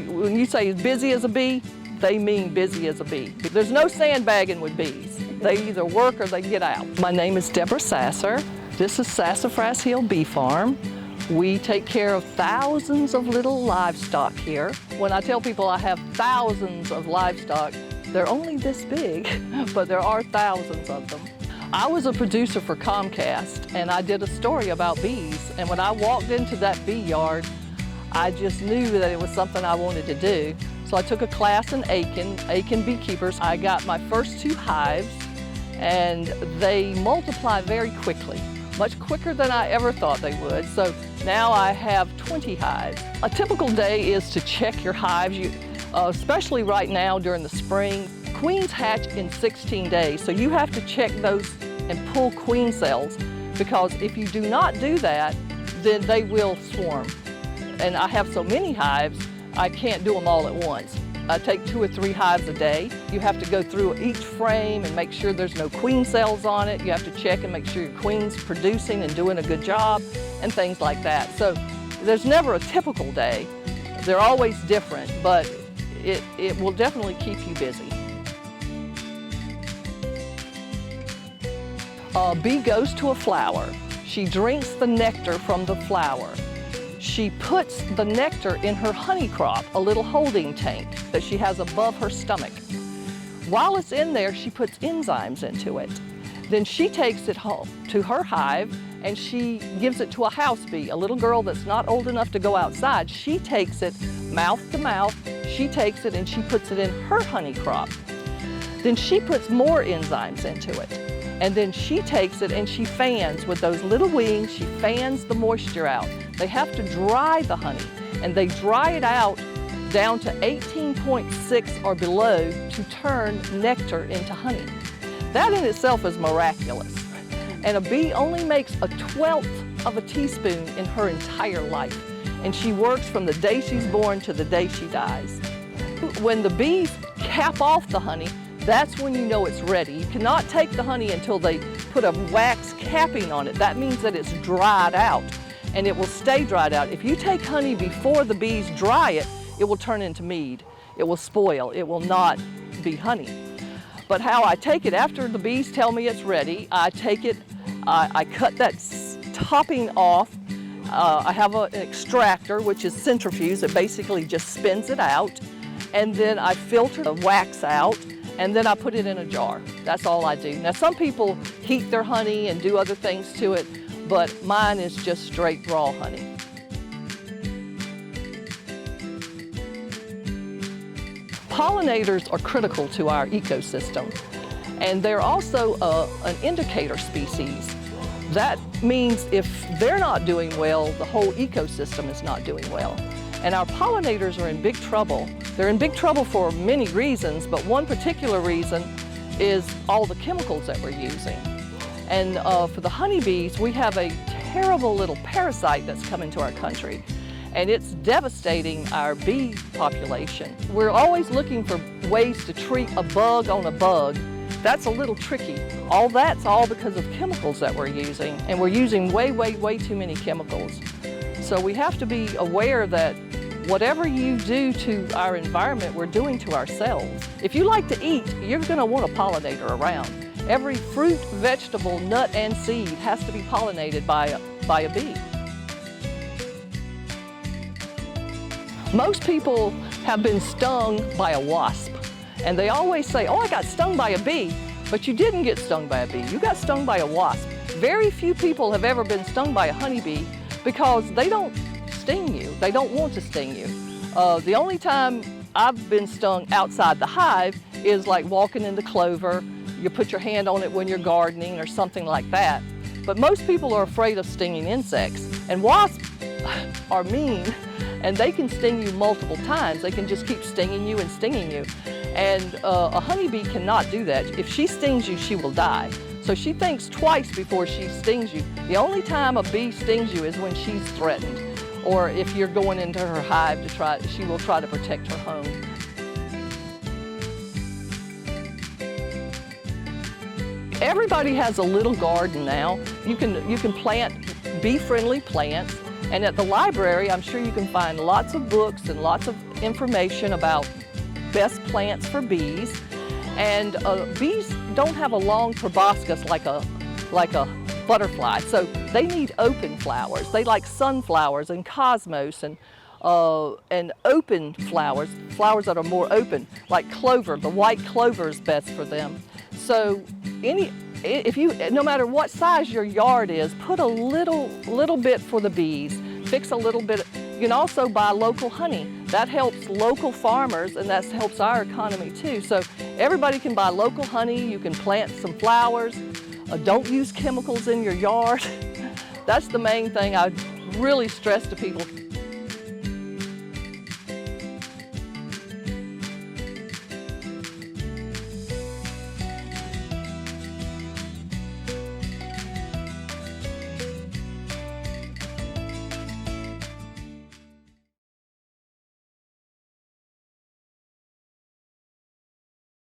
When you say as busy as a bee, they mean busy as a bee. There's no sandbagging with bees. They either work or they get out. My name is Deborah Sasser. This is Sasserfrass Hill Bee Farm. We take care of thousands of little livestock here. When I tell people I have thousands of livestock, they're only this big, but there are thousands of them. I was a producer for Comcast, and I did a story about bees. And when I walked into that bee yard, I just knew that it was something I wanted to do. So I took a class in Aiken beekeepers. I got my first 2 hives, and they multiply very quickly, much quicker than I ever thought they would. So now I have 20 hives. A typical day is to check your hives, especially right now during the spring. Queens hatch in 16 days, so you have to check those and pull queen cells, because if you do not do that, then they will swarm. And I have so many hives, I can't do them all at once. I take 2 or 3 hives a day. You have to go through each frame and make sure there's no queen cells on it. You have to check and make sure your queen's producing and doing a good job and things like that. So there's never a typical day. They're always different, but it will definitely keep you busy. A bee goes to a flower. She drinks the nectar from the flower. She puts the nectar in her honey crop, a little holding tank that she has above her stomach. While it's in there, she puts enzymes into it. Then she takes it home to her hive and she gives it to a house bee, a little girl that's not old enough to go outside. She takes it mouth to mouth, she takes it and she puts it in her honey crop. Then she puts more enzymes into it. And then she takes it and she fans with those little wings, she fans the moisture out. They have to dry the honey, and they dry it out down to 18.6 or below to turn nectar into honey. That in itself is miraculous. And a bee only makes a 1/12 of a teaspoon in her entire life. And she works from the day she's born to the day she dies. When the bees cap off the honey, that's when you know it's ready. You cannot take the honey until they put a wax capping on it. That means that it's dried out, and it will stay dried out. If you take honey before the bees dry it, it will turn into mead. It will spoil. It will not be honey. But how I take it, after the bees tell me it's ready, I take it, I cut that topping off. I have an extractor, which is centrifuge. It basically just spins it out. And then I filter the wax out, and then I put it in a jar. That's all I do. Now, some people heat their honey and do other things to it, but mine is just straight raw honey. Pollinators are critical to our ecosystem, and they're also an indicator species. That means if they're not doing well, the whole ecosystem is not doing well. And our pollinators are in big trouble. They're in big trouble for many reasons, but one particular reason is all the chemicals that we're using. And for the honeybees, we have a terrible little parasite that's come into our country, and it's devastating our bee population. We're always looking for ways to treat a bug on a bug. That's a little tricky. That's all because of chemicals that we're using, and we're using way, way, way too many chemicals. So we have to be aware that whatever you do to our environment, we're doing to ourselves. If you like to eat, you're going to want a pollinator around. Every fruit, vegetable, nut, and seed has to be pollinated by a bee. Most people have been stung by a wasp, and they always say, "Oh, I got stung by a bee," but you didn't get stung by a bee. You got stung by a wasp. Very few people have ever been stung by a honeybee because they don't sting you. They don't want to sting you. The only time I've been stung outside the hive is like walking in the clover. You put your hand on it when you're gardening or something like that. But most people are afraid of stinging insects. And wasps are mean, and they can sting you multiple times. They can just keep stinging you and stinging you. And a honeybee cannot do that. If she stings you, she will die. So she thinks twice before she stings you. The only time a bee stings you is when she's threatened, or if you're going into her hive she will try to protect her home. Everybody has a little garden now. You can plant bee-friendly plants, and at the library, I'm sure you can find lots of books and lots of information about best plants for bees. And bees don't have a long proboscis like a butterfly, so they need open flowers. They like sunflowers and cosmos and open flowers, flowers that are more open, like clover. The white clover is best for them. So no matter what size your yard is, put a little bit for the bees. Fix a little bit. You can also buy local honey. That helps local farmers, and that helps our economy too. So everybody can buy local honey. You can plant some flowers. Don't use chemicals in your yard. That's the main thing I really stress to people.